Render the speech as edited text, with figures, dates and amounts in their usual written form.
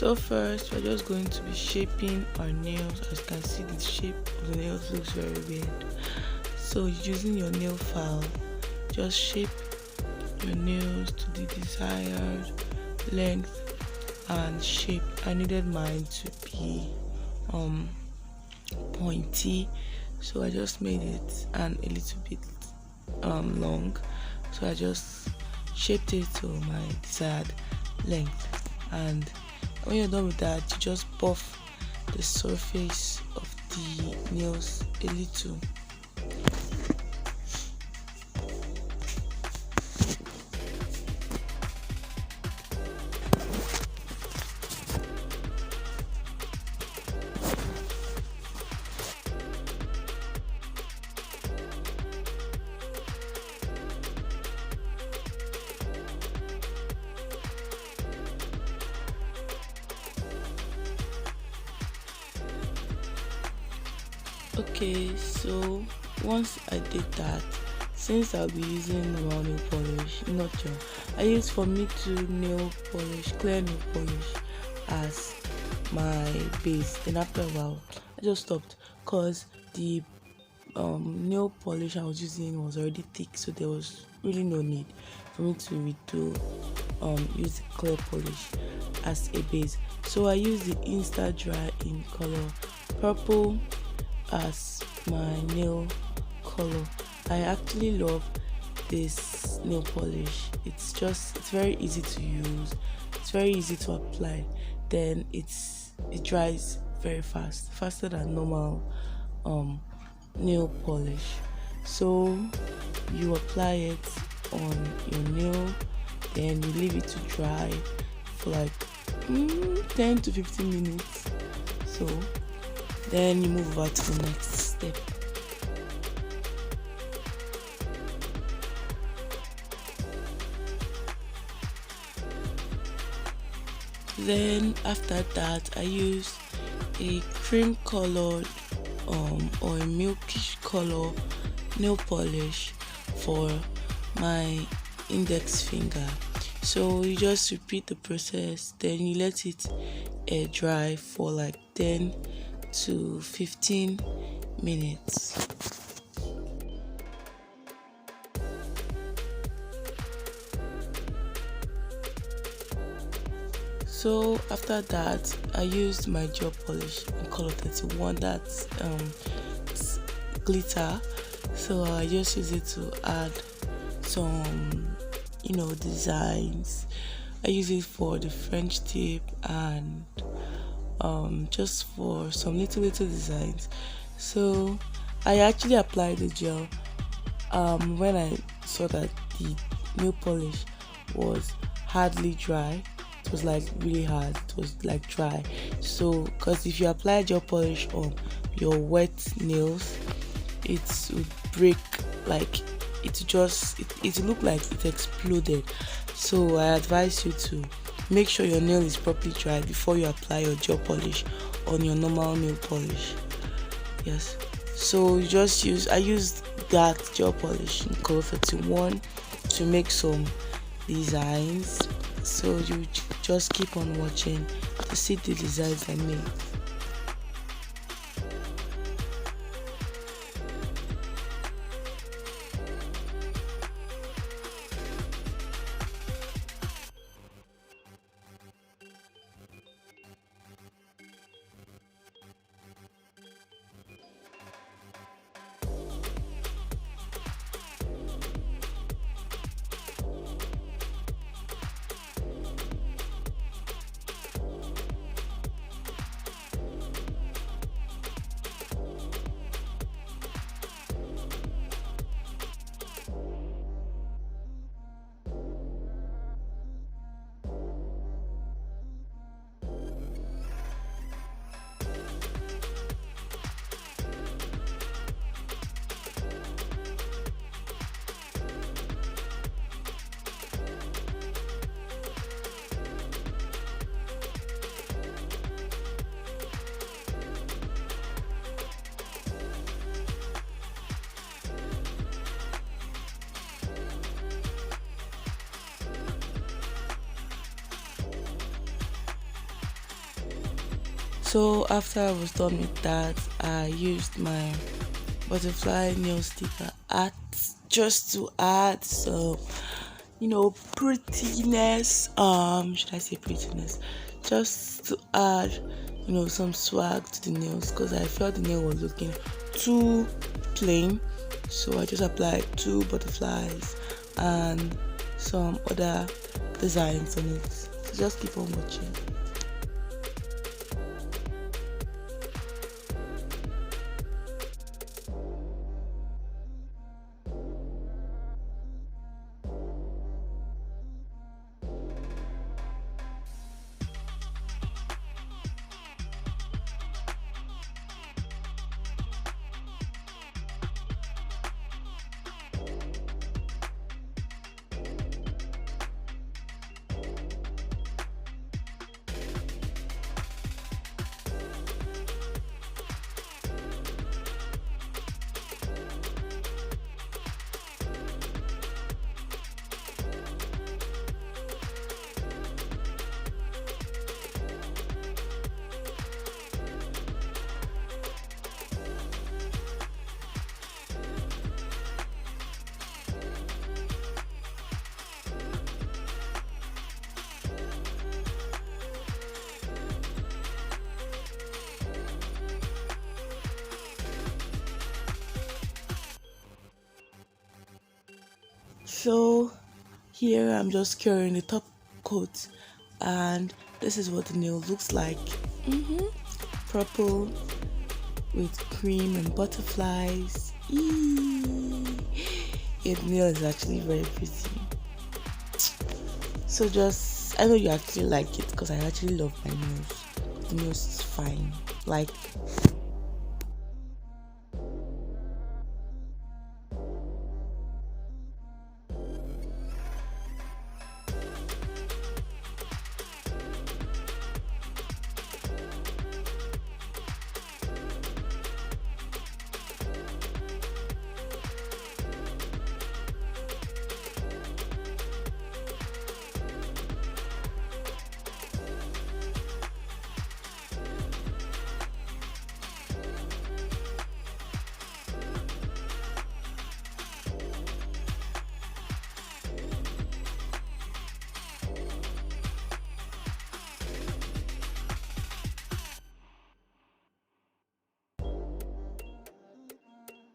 So first, we're just going to be shaping our nails. As you can see, the shape of the nails looks very weird. So using your nail file, just shape your nails to the desired length and shape. I needed mine to be pointy, so I just made it and a little bit long. So I just shaped it to my desired length, and when you're done with that, you just buff the surface of the nails a little. Okay, so once I did that, since I'll be using normal nail polish, not gel, I use for me to nail polish, clear nail polish as my base. Then after a while, I just stopped because the nail polish I was using was already thick, so there was really no need for me to redo use the clear polish as a base. So I use the Insta Dry in color purple as my nail color. I actually love this nail polish. It's very easy to use, it's very easy to apply, then it dries very fast, faster than normal nail polish. So you apply it on your nail, then you leave it to dry for like 10 to 15 minutes. So then you move over to the next step. Then after that, I use a cream colored or a milkish color nail polish for my index finger. So you just repeat the process, then you let it air dry for like 10 to 15 minutes. So after that, I used my gel polish in color 31, that's glitter. So I just use it to add some designs. I use it for the French tip and just for some little designs. So I actually applied the gel when I saw that the nail polish was hardly dry. It was like really hard, it was like dry. So because if you apply gel polish on your wet nails, it would break, like it looked like it exploded. So I advise you to make sure your nail is properly dry before you apply your gel polish on your normal nail polish. Yes, so I used that gel polish in color 31 to make some designs. So you just keep on watching to see the designs I made. So after I was done with that, I used my butterfly nail sticker art just to add some, prettiness. Should I say prettiness? Just to add, some swag to the nails because I felt the nail was looking too plain. So I just applied two butterflies and some other designs on it. So just keep on watching. So here I'm just curing the top coat, and this is what the nail looks like. Purple with cream and butterflies. Yeah, the nail is actually very pretty. So just, I know you actually like it because I actually love my nails. The nails is fine. Like,